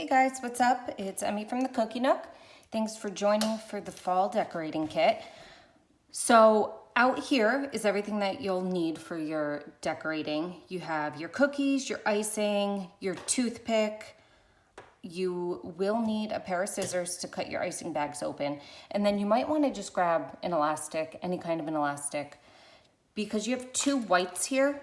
Hey guys, what's up? It's Emmy from the Cookie Nook. Thanks for joining for the fall decorating kit. So out here is everything that you'll need for your decorating. You have your cookies, your icing, your toothpick. You will need a pair of scissors to cut your icing bags open. And then you might want to just grab an elastic, any kind of an elastic, because you have two whites here,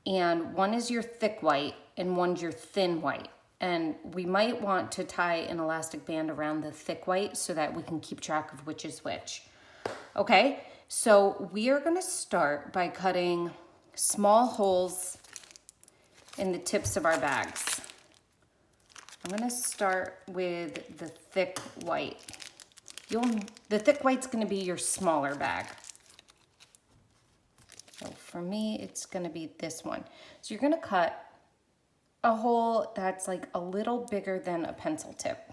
and one is your thick white and one's your thin white. And we might want to tie an elastic band around the thick white so that we can keep track of which is which. Okay, so we are gonna start by cutting small holes in the tips of our bags. I'm gonna start with the thick white. The thick white's gonna be your smaller bag. So for me, it's gonna be this one. So you're gonna cut a hole that's like a little bigger than a pencil tip.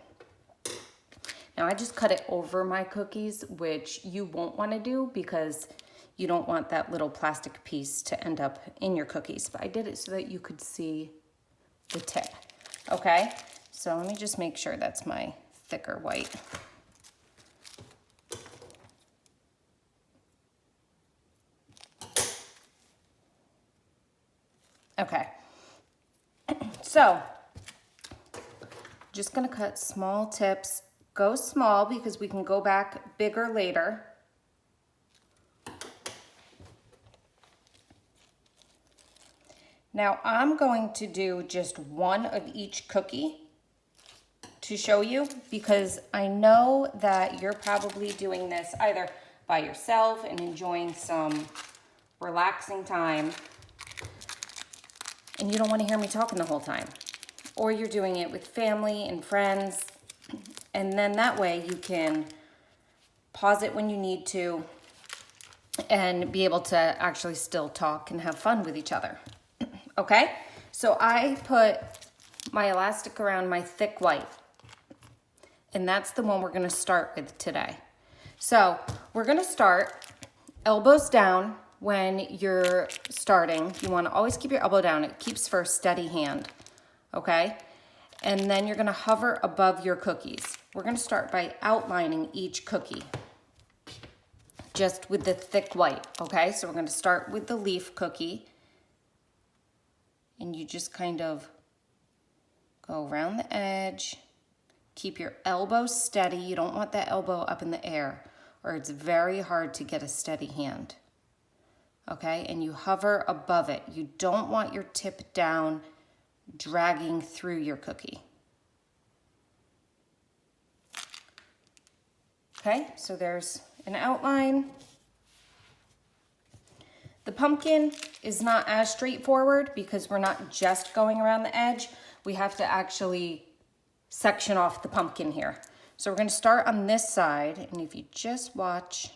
Now I just cut it over my cookies, which you won't wanna do because you don't want that little plastic piece to end up in your cookies. But I did it so that you could see the tip, okay? So let me just make sure that's my thicker white. Okay. So, just gonna cut small tips. Go small because we can go back bigger later. Now I'm going to do just one of each cookie to show you because I know that you're probably doing this either by yourself and enjoying some relaxing time, and you don't want to hear me talking the whole time. Or you're doing it with family and friends, and then that way you can pause it when you need to and be able to actually still talk and have fun with each other. Okay? So I put my elastic around my thick white, and that's the one we're gonna start with today. So we're gonna start elbows down. When you're starting, you wanna always keep your elbow down. It keeps for a steady hand, okay? And then you're gonna hover above your cookies. We're gonna start by outlining each cookie, just with the thick white, okay? So we're gonna start with the leaf cookie, and you just kind of go around the edge. Keep your elbow steady. You don't want that elbow up in the air, or it's very hard to get a steady hand. Okay, and you hover above it. You don't want your tip down dragging through your cookie. Okay, so there's an outline. The pumpkin is not as straightforward because we're not just going around the edge. We have to actually section off the pumpkin here. So we're gonna start on this side, and if you just watch,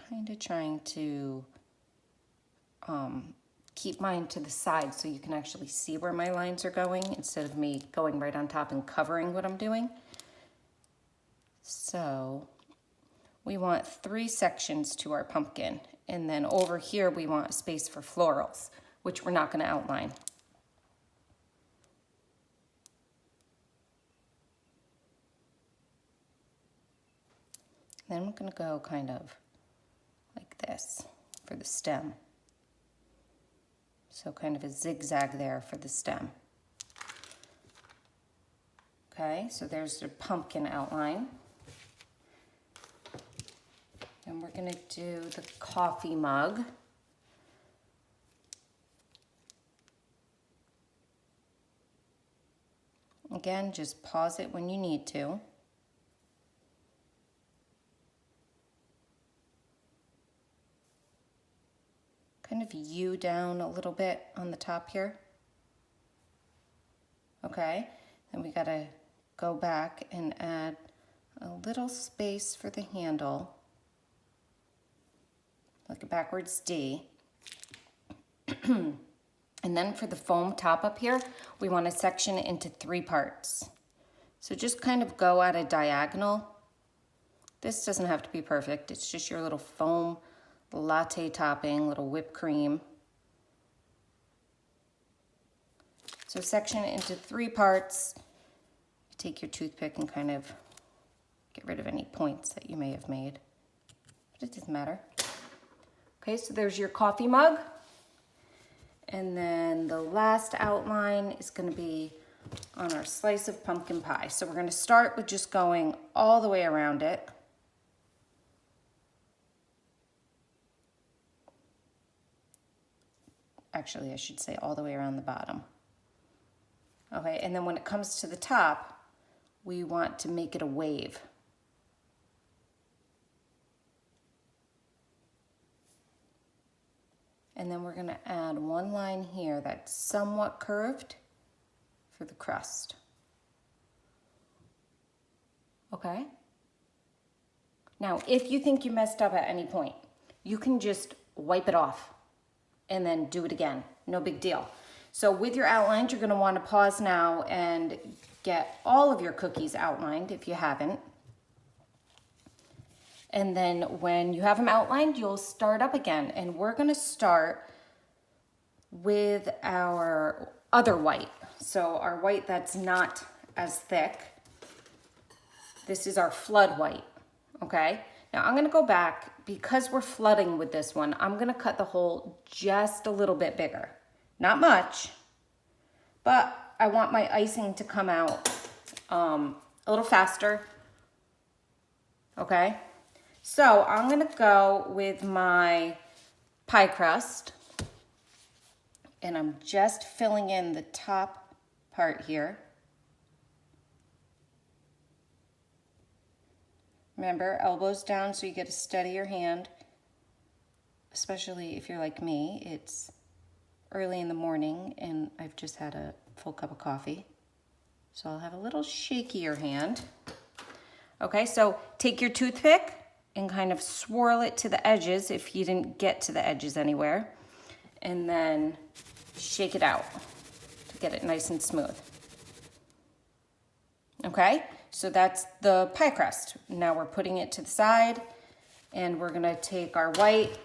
kind of trying to keep mine to the side so you can actually see where my lines are going instead of me going right on top and covering what I'm doing. So we want 3 sections to our pumpkin, and then over here we want a space for florals, which we're not going to outline. Then we're going to go kind of like this for the stem. So kind of a zigzag there for the stem. Okay, so there's the pumpkin outline. And we're gonna do the coffee mug. Again, just pause it when you need to. Kind of U down a little bit on the top here. Okay, then we gotta go back and add a little space for the handle, like a backwards D. And then for the foam top up here, we want to section it into 3 parts. So just kind of go at a diagonal. This doesn't have to be perfect. It's just your little foam latte topping, little whipped cream. So section it into 3 parts. Take your toothpick and kind of get rid of any points that you may have made, but it doesn't matter. Okay, so there's your coffee mug. And then the last outline is going to be on our slice of pumpkin pie. So we're going to start with just going all the way around it. Actually, I should say all the way around the bottom. Okay, and then when it comes to the top, we want to make it a wave. And then we're going to add one line here that's somewhat curved for the crust. Okay? Now, if you think you messed up at any point, you can just wipe it off and then do it again. No big deal. So with your outlines, you're going to want to pause now and get all of your cookies outlined if you haven't. And then when you have them outlined, you'll start up again. And we're going to start with our other white. So our white that's not as thick. This is our flood white, okay? Now I'm going to go back. Because we're flooding with this one, I'm going to cut the hole just a little bit bigger. Not much, but I want my icing to come out a little faster, okay? So I'm going to go with my pie crust, and I'm just filling in the top part here. Remember, elbows down so you get a steadier hand, especially if you're like me. It's early in the morning and I've just had a full cup of coffee, so I'll have a little shakier hand. Okay, so take your toothpick and kind of swirl it to the edges if you didn't get to the edges anywhere, and then shake it out to get it nice and smooth. Okay, so that's the pie crust. Now we're putting it to the side, and we're gonna take our white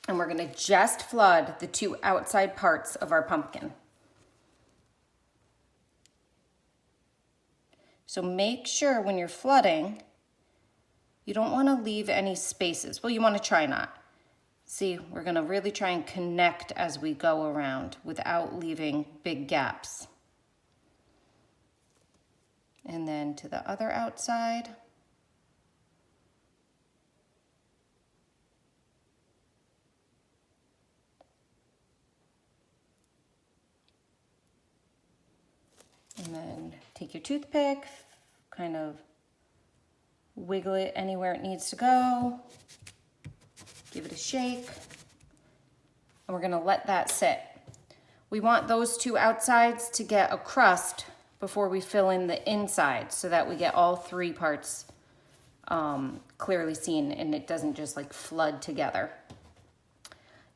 and we're gonna just flood the 2 outside parts of our pumpkin. So make sure when you're flooding, you don't want to leave any spaces. Well, you want to try not. See, we're going to really try and connect as we go around without leaving big gaps. And then to the other outside. And then take your toothpick, kind of wiggle it anywhere it needs to go. Give it a shake. And we're gonna let that sit. We want those 2 outsides to get a crust before we fill in the inside so that we get all 3 parts clearly seen and it doesn't just like flood together.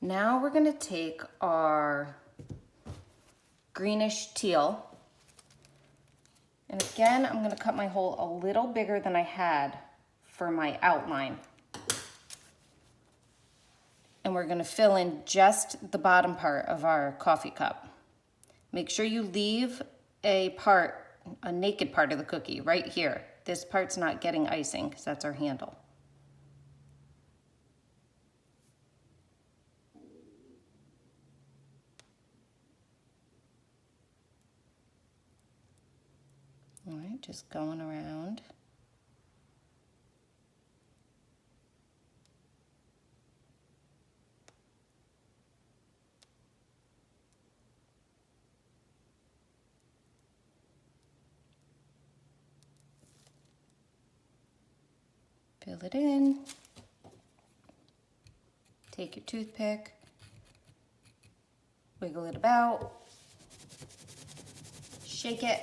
Now we're gonna take our greenish teal. And again, I'm gonna cut my hole a little bigger than I had for my outline. And we're gonna fill in just the bottom part of our coffee cup. Make sure you leave a naked part of the cookie right here. This part's not getting icing because that's our handle. All right, just going around. Fill it in. Take your toothpick, wiggle it about, shake it.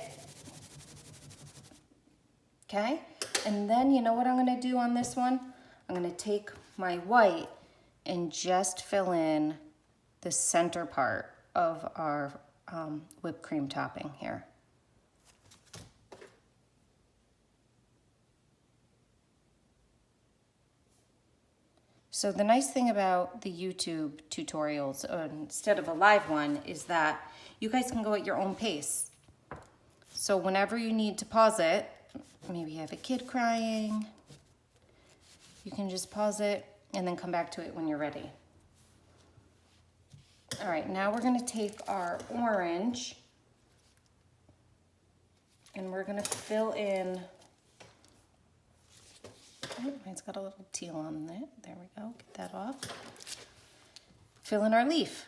Okay, and then you know what I'm gonna do on this one? I'm gonna take my white and just fill in the center part of our whipped cream topping here. So the nice thing about the YouTube tutorials instead of a live one is that You guys can go at your own pace. So whenever you need to pause it, maybe you have a kid crying, you can just pause it and then come back to it when you're ready. All right, now we're gonna take our orange and we're gonna fill in, oh, mine's got a little teal on it. There we go, get that off. Fill in our leaf.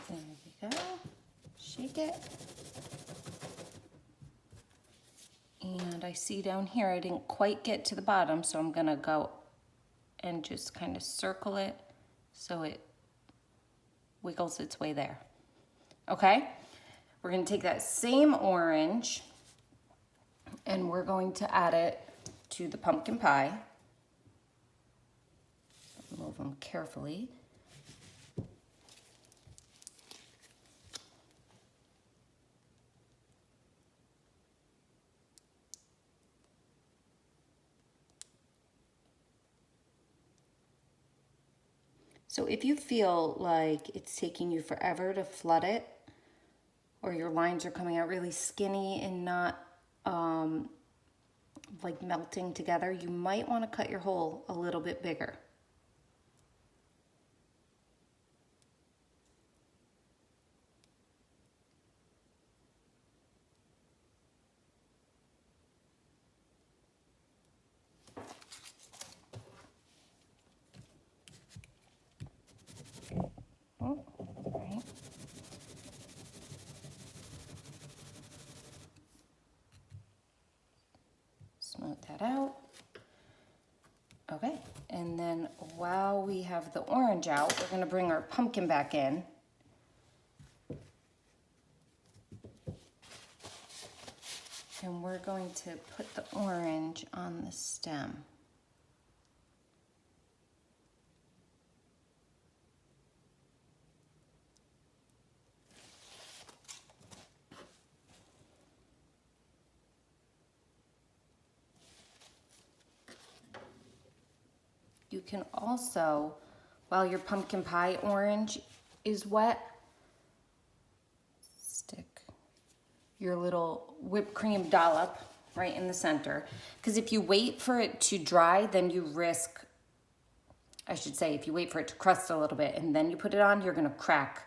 There we go. Shake it. And I see down here I didn't quite get to the bottom, so I'm gonna go and just kind of circle it so it wiggles its way there. Okay? We're gonna take that same orange and we're going to add it to the pumpkin pie. Move them carefully. So if you feel like it's taking you forever to flood it, or your lines are coming out really skinny and not like melting together, you might want to cut your hole a little bit bigger. Oh, right. Smooth that out. Okay, and then while we have the orange out, we're gonna bring our pumpkin back in. And we're going to put the orange on the stem. You can also, while your pumpkin pie orange is wet, stick your little whipped cream dollop right in the center. Because if you wait for it to dry, then you risk, I should say, if you wait for it to crust a little bit and then you put it on, you're gonna crack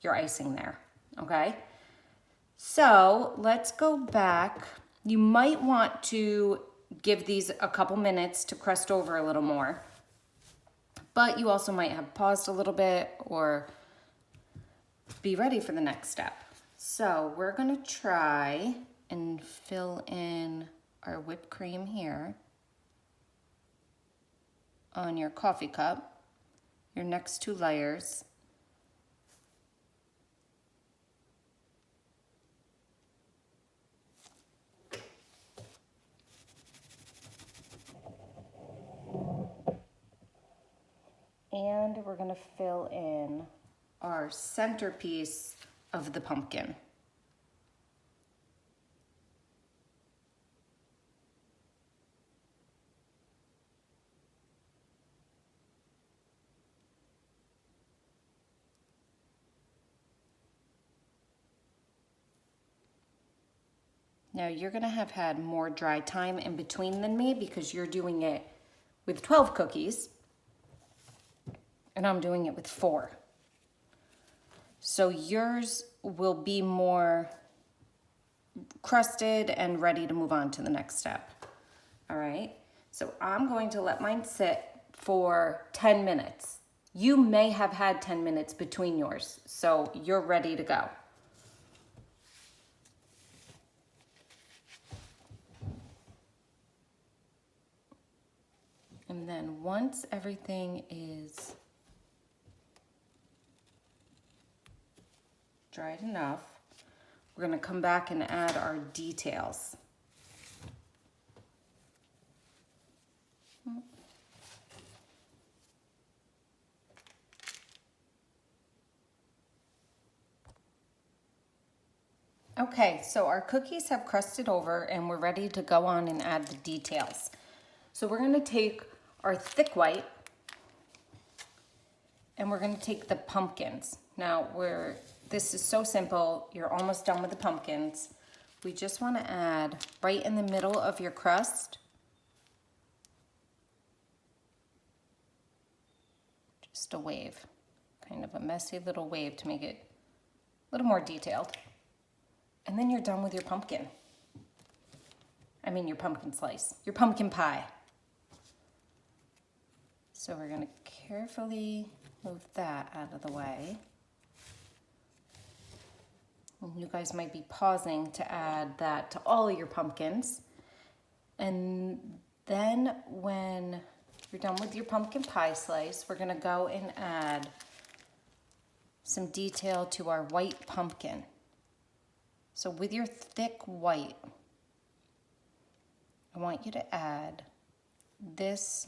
your icing there, okay? So let's go back. You might want to give these a couple minutes to crust over a little more, but you also might have paused a little bit or be ready for the next step. So we're gonna try and fill in our whipped cream here on your coffee cup, your next two layers. And we're gonna fill in our centerpiece of the pumpkin. Now you're gonna have had more dry time in between than me because you're doing it with 12 cookies and I'm doing it with 4. So yours will be more crusted and ready to move on to the next step. All right, so I'm going to let mine sit for 10 minutes. You may have had 10 minutes between yours, so you're ready to go. And then once everything is dried enough. We're gonna come back and add our details. Okay, so our cookies have crusted over and we're ready to go on and add the details. So we're gonna take our thick white and we're gonna take the pumpkins. Now this is so simple, you're almost done with the pumpkins. We just wanna add right in the middle of your crust, just a wave, kind of a messy little wave to make it a little more detailed. And then you're done with your pumpkin. I mean your pumpkin slice, your pumpkin pie. So we're gonna carefully move that out of the way. And you guys might be pausing to add that to all of your pumpkins. And then when you're done with your pumpkin pie slice, we're gonna go and add some detail to our white pumpkin. So with your thick white, I want you to add this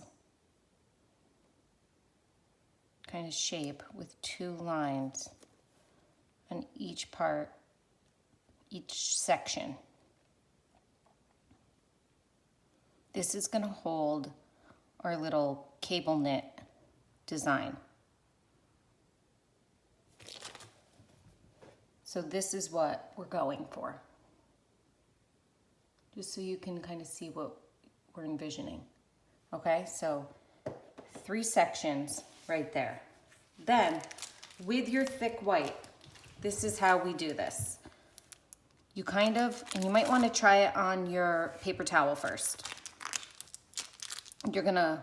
kind of shape with 2 lines on each part, each section. This is going to hold our little cable knit design. So this is what we're going for. Just so you can kind of see what we're envisioning. Okay, so 3 sections right there. Then with your thick white, this is how we do this. You and you might want to try it on your paper towel first. You're gonna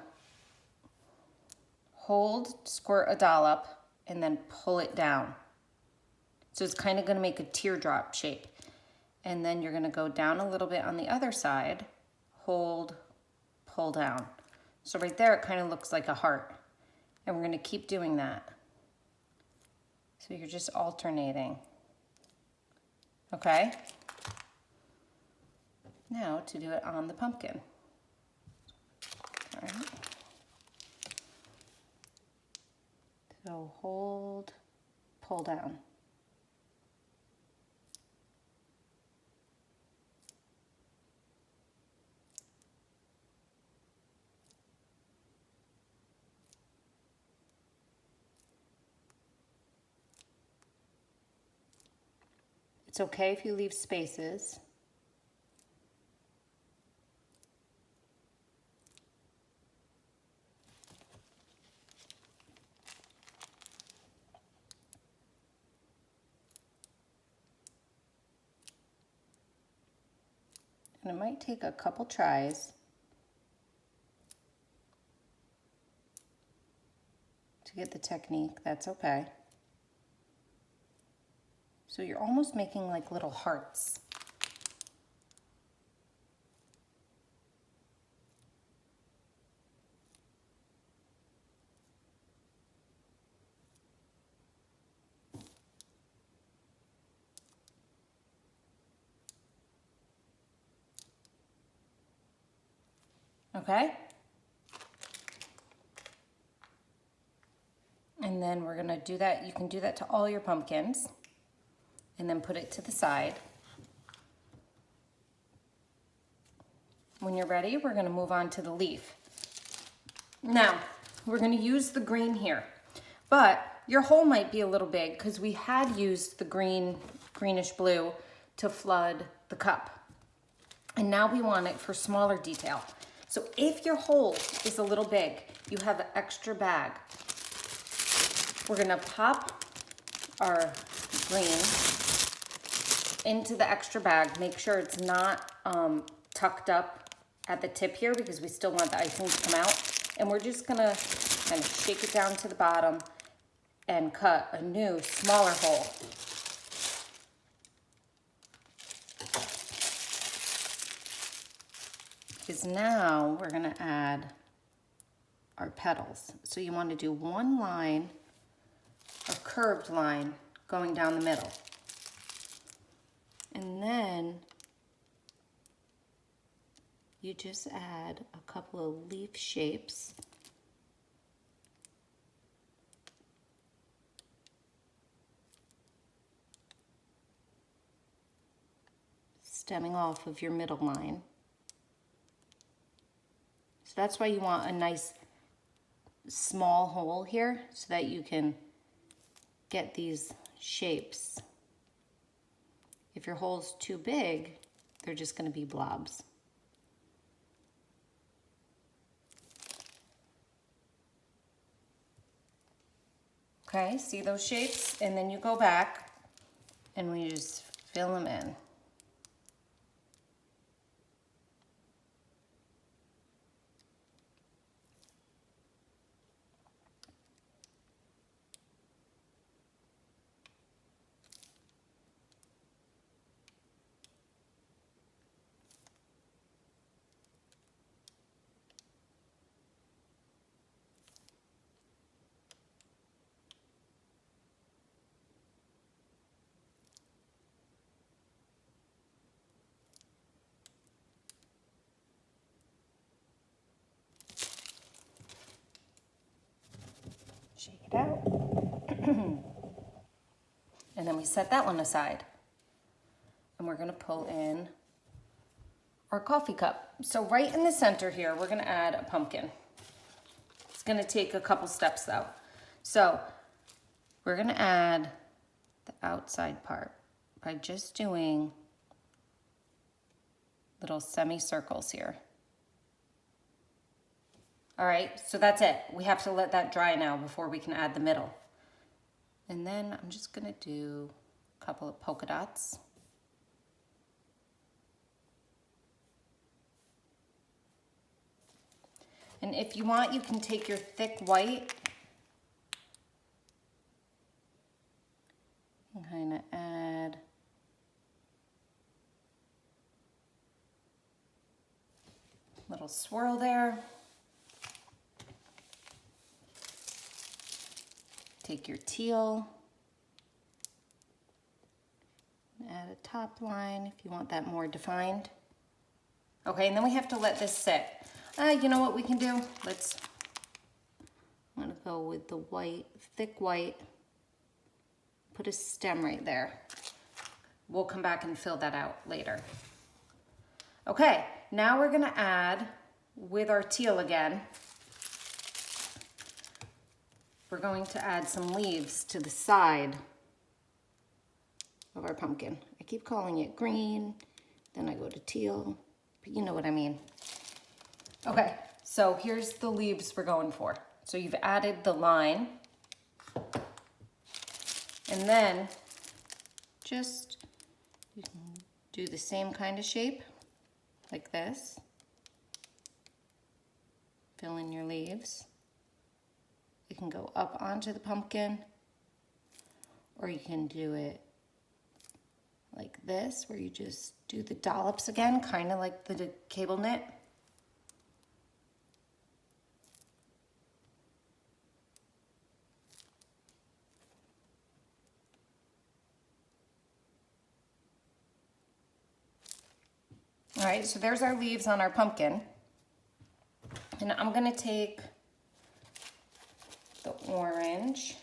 squirt a dollop, and then pull it down. So it's kind of gonna make a teardrop shape. And then you're gonna go down a little bit on the other side, hold, pull down. So right there, it kind of looks like a heart. And we're gonna keep doing that. So you're just alternating. Okay? Now to do it on the pumpkin. All right. So hold, pull down. It's okay if you leave spaces. And it might take a couple tries to get the technique. That's okay. So you're almost making like little hearts. Okay? And then we're gonna do that. You can do that to all your pumpkins and then put it to the side. When you're ready, we're gonna move on to the leaf. Now, we're gonna use the green here, but your hole might be a little big because we had used the greenish blue to flood the cup. And now we want it for smaller detail. So if your hole is a little big, you have an extra bag. We're gonna pop our green into the extra bag. Make sure it's not tucked up at the tip here because we still want the icing to come out. And we're just gonna kind of shake it down to the bottom and cut a new, smaller hole. Because now we're gonna add our petals. So you wanna do one line, a curved line going down the middle. And then you just add a couple of leaf shapes. Stemming off of your middle line. So that's why you want a nice small hole here so that you can get these shapes. If your hole's too big, they're just going to be blobs. Okay, see those shapes? And then you go back and we just fill them in. Shake it out. And then we set that one aside. And we're gonna pull in our coffee cup. So right in the center here, we're gonna add a pumpkin. It's gonna take a couple steps though. So we're gonna add the outside part by just doing little semicircles here. All right, so that's it. We have to let that dry now before we can add the middle. And then I'm just gonna do a couple of polka dots. And if you want, you can take your thick white and kind of add a little swirl there. Take your teal, add a top line if you want that more defined. Okay, and then we have to let this sit. You know what we can do? I'm gonna go with the white, thick white, put a stem right there. We'll come back and fill that out later. Okay, now we're gonna add, with our teal again, we're going to add some leaves to the side of our pumpkin. I keep calling it green, then I go to teal, but you know what I mean. Okay, so here's the leaves we're going for. So you've added the line, and then just you can do the same kind of shape, like this. Fill in your leaves. You can go up onto the pumpkin, or you can do it like this, where you just do the dollops again, kind of like the cable knit. All right, so there's our leaves on our pumpkin. And I'm gonna take the orange.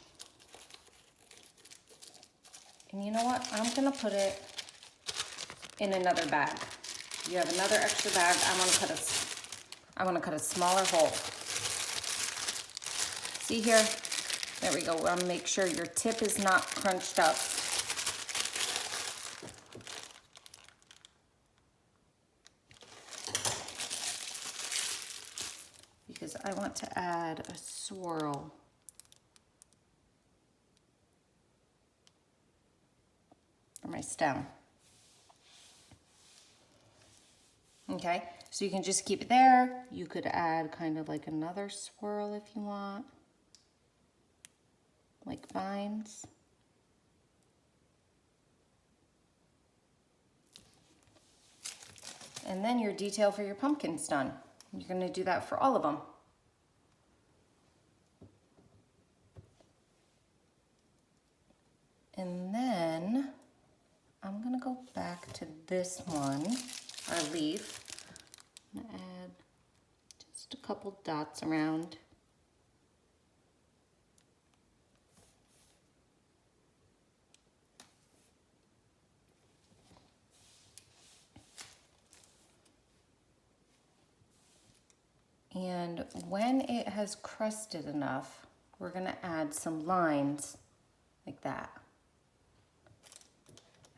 And you know what? I'm gonna put it in another bag. You have another extra bag. I wanna cut a smaller hole. See here? There we go. I wanna make sure your tip is not crunched up. Because I want to add a swirl. For my stem. Okay, so you can just keep it there. You could add kind of like another swirl if you want, like vines. And then your detail for your pumpkin's done. You're gonna do that for all of them. And back to this one, our leaf. I'm gonna add just a couple dots around. And when it has crusted enough, we're gonna add some lines like that.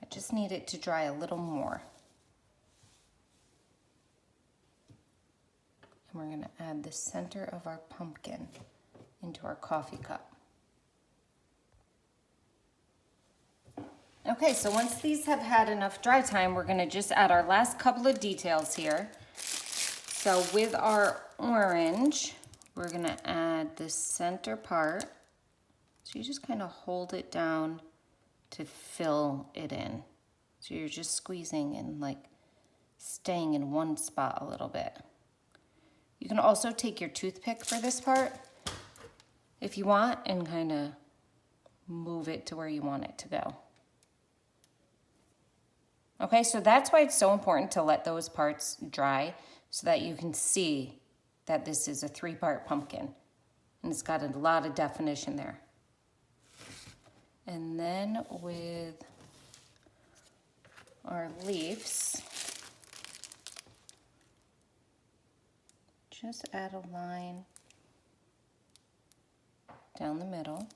I just need it to dry a little more. And we're gonna add the center of our pumpkin into our coffee cup. Okay, so once these have had enough dry time, we're gonna just add our last couple of details here. So with our orange, we're gonna add the center part. So you just kind of hold it down to fill it in. So you're just squeezing and like staying in one spot a little bit. You can also take your toothpick for this part if you want and kind of move it to where you want it to go. Okay, so that's why it's so important to let those parts dry so that you can see that this is a 3-part pumpkin and it's got a lot of definition there. And then with our leaves, just add a line down the middle.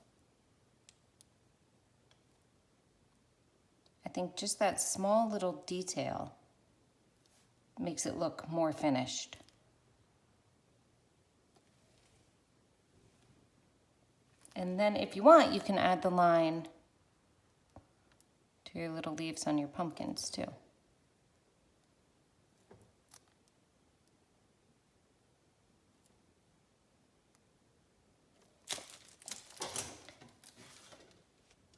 I think just that small little detail makes it look more finished. And then if you want, you can add the line to your little leaves on your pumpkins too.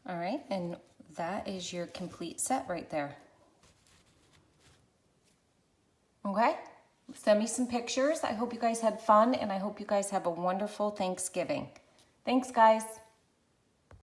All right, and that is your complete set right there. Okay, send me some pictures. I hope you guys had fun and I hope you guys have a wonderful Thanksgiving. Thanks, guys.